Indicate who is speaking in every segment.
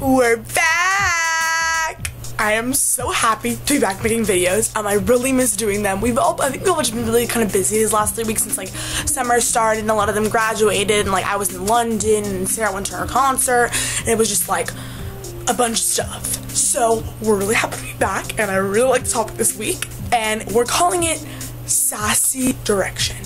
Speaker 1: We're back! I am so happy to be back making videos. I really miss doing them. I think we've all just been really kind of busy these last 3 weeks since like summer started and a lot of them graduated, and like I was in London and Sarah went to her concert and it was just like a bunch of stuff. So we're really happy to be back, and I really like the topic this week, and we're calling it Sassy Direction.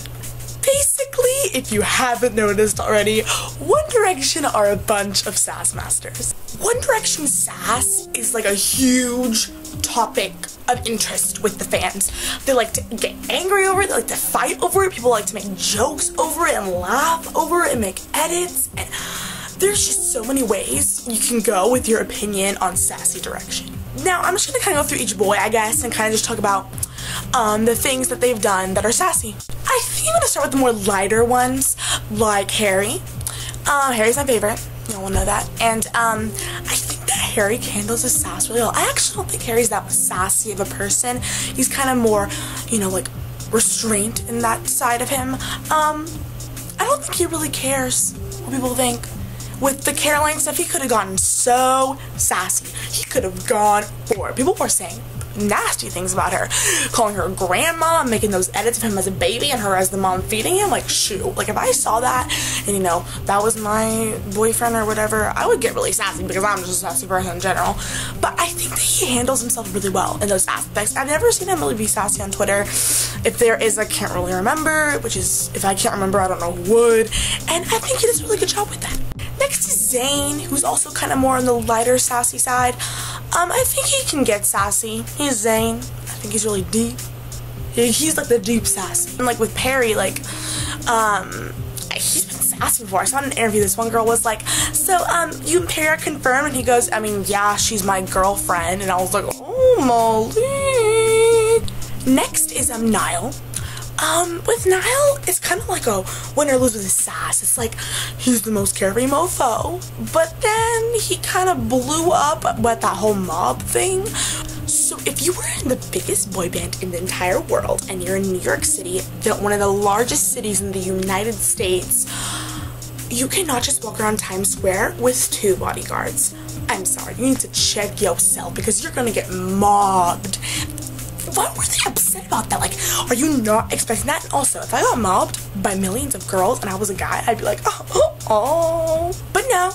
Speaker 1: Basically, if you haven't noticed already, One Direction are a bunch of sass masters. One Direction sass is like a huge topic of interest with the fans. They like to get angry over it, they like to fight over it, people like to make jokes over it and laugh over it and make edits, and there's just so many ways you can go with your opinion on Sassy Direction. Now, I'm just gonna kind of go through each boy, I guess, and kind of just talk about the things that they've done that are sassy. I think I'm gonna start with the more lighter ones, like Harry. Harry's my favorite, you all know that. And I think that Harry handles his sass really well. I actually don't think Harry's that sassy of a person. He's kind of more, you know, like restrained in that side of him. I don't think he really cares what people think. With the Caroline stuff, he could have gotten so sassy. He could have gone for it. People were saying nasty things about her, calling her grandma, making those edits of him as a baby and her as the mom feeding him. Like, shoot, like if I saw that and you know that was my boyfriend or whatever, I would get really sassy because I'm just a sassy person in general. But I think that he handles himself really well in those aspects. I've never seen him really be sassy on Twitter. If there is, I can't really remember, which is, if I can't remember, I don't know who would. And I think he does a really good job with that. Next is Zayn, who's also kind of more on the lighter sassy side. I think he can get sassy. He's Zayn. I think he's really deep. He's like the deep sassy. And like with Perry, like, he's been sassy before. I saw in an interview, this one girl was like, so, you and Perry are confirmed? And he goes, I mean, yeah, she's my girlfriend. And I was like, oh, Molly. Next is, Niall. With Niall, it's kind of like a win or lose with his sass. It's like, he's the most carefree mofo, but then he kind of blew up with that whole mob thing. So if you were in the biggest boy band in the entire world, and you're in New York City, one of the largest cities in the United States, you cannot just walk around Times Square with 2 bodyguards. I'm sorry, you need to check yourself because you're gonna get mobbed. Why were they upset about that? Like, are you not expecting that? And also, if I got mobbed by millions of girls and I was a guy, I'd be like, oh. But no,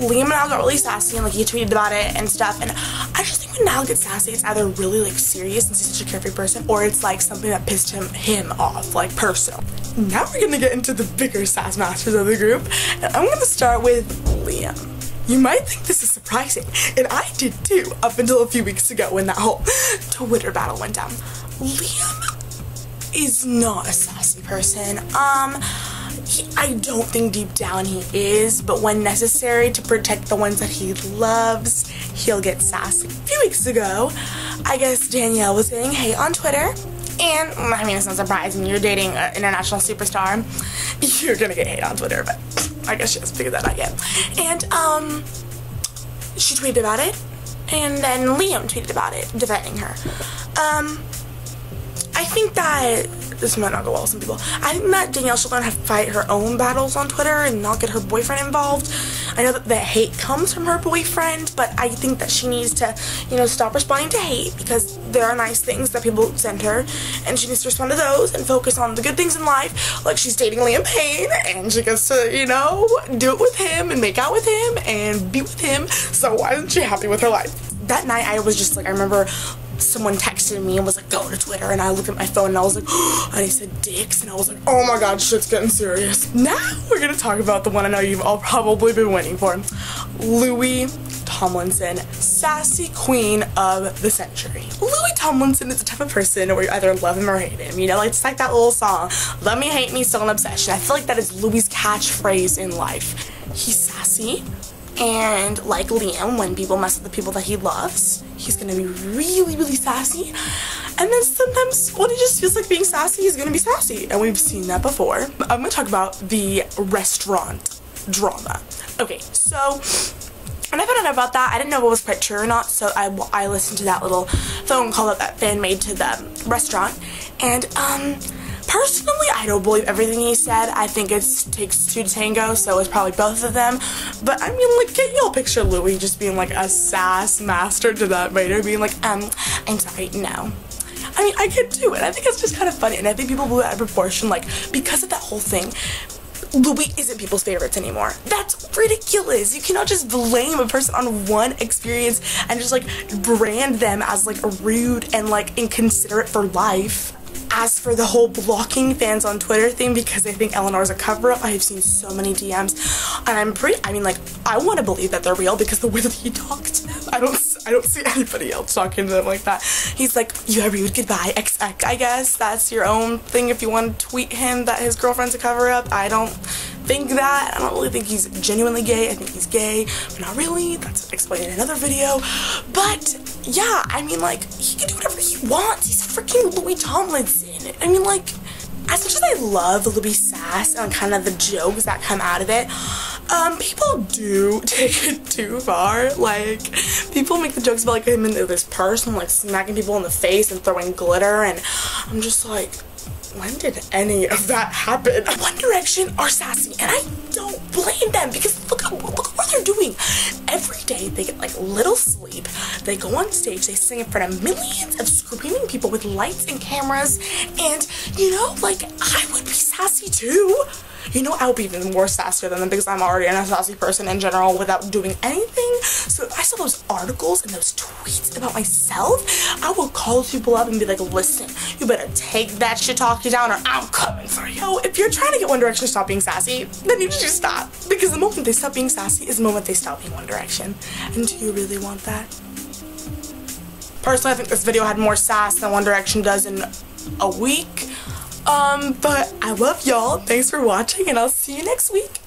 Speaker 1: Liam and Niall got really sassy and like he tweeted about it and stuff. And I just think when Niall gets sassy, it's either really like serious since he's such a carefree person, or it's like something that pissed him off, like personal. Now we're gonna get into the bigger sass masters of the group, and I'm gonna start with Liam. You might think this is surprising, and I did too, up until a few weeks ago when that whole Twitter battle went down. Liam is not a sassy person. I don't think deep down he is, but when necessary to protect the ones that he loves, he'll get sassy. A few weeks ago, I guess Danielle was saying hey on Twitter, and I mean, it's not surprising, you're dating an international superstar, you're gonna get hate on Twitter, but I guess she hasn't figured that out yet. And, she tweeted about it, and then Liam tweeted about it, defending her. I think that, this might not go well with some people, I think that Danielle should learn how to fight her own battles on Twitter and not get her boyfriend involved. I know that the hate comes from her boyfriend, but I think that she needs to, you know, stop responding to hate, because there are nice things that people send her, and she needs to respond to those and focus on the good things in life, like she's dating Liam Payne, and she gets to, you know, do it with him, and make out with him, and be with him, so why isn't she happy with her life? That night, I was just like, I remember someone texted me and was like, go to Twitter, and I looked at my phone and I was like, oh, and he said dicks, and I was like, oh my god, shit's getting serious. Now we're gonna talk about the one I know you've all probably been waiting for. Louis Tomlinson, sassy queen of the century. Louis Tomlinson is the type of person where you either love him or hate him, you know, like, it's like that little song, love me, hate me, still an obsession. I feel like that is Louis' catchphrase in life. He's sassy, and like Liam, when people mess with the people that he loves, he's gonna be really, really sassy. And then sometimes when he just feels like being sassy, he's gonna be sassy. And we've seen that before. I'm gonna talk about the restaurant drama. Okay, so when I found out about that, I didn't know if it was quite true or not, so I listened to that little phone call that fan made to the restaurant. And Personally, I don't believe everything he said. I think it takes two to tango, so it's probably both of them. But I mean, like, can y'all picture Louis just being like a sass master to that waiter, being like, I'm sorry, no. I mean, I could do it. I think it's just kind of funny, and I think people blew it out of proportion, like, because of that whole thing. Louis isn't people's favorites anymore. That's ridiculous. You cannot just blame a person on one experience and just, like, brand them as, like, rude and, like, inconsiderate for life. As for the whole blocking fans on Twitter thing because they think Eleanor's a cover-up, I have seen so many DMs, and I want to believe that they're real because the way that he talks to them, I don't see anybody else talking to them like that. He's like, you are rude, goodbye, XX. I guess that's your own thing if you want to tweet him that his girlfriend's a cover-up. I don't think that. I don't really think he's genuinely gay. I think he's gay, but not really. That's explained in another video. But yeah, I mean, like, he can do whatever he wants. He's freaking Louis Tomlinson. I mean, like, as much as I love Louis sass and kind of the jokes that come out of it, people do take it too far. Like, people make the jokes about, like, him in this purse and, like, smacking people in the face and throwing glitter, and I'm just like, when did any of that happen? One Direction are sassy, and I don't blame them because look what they're doing. Every day they get like little sleep, they go on stage, they sing in front of millions of screaming people with lights and cameras, and you know, like, I would be sassy too. You know, I would be even more sassier than them because I'm already a sassy person in general without doing anything. So if I saw those articles and those tweets about myself, I would call people up and be like, listen, you better take that shit talking down or I'm coming for you. So if you're trying to get One Direction to stop being sassy, then you should stop. Because the moment they stop being sassy is the moment they stop being One Direction. And do you really want that? Personally, I think this video had more sass than One Direction does in a week. But I love y'all. Thanks for watching, and I'll see you next week.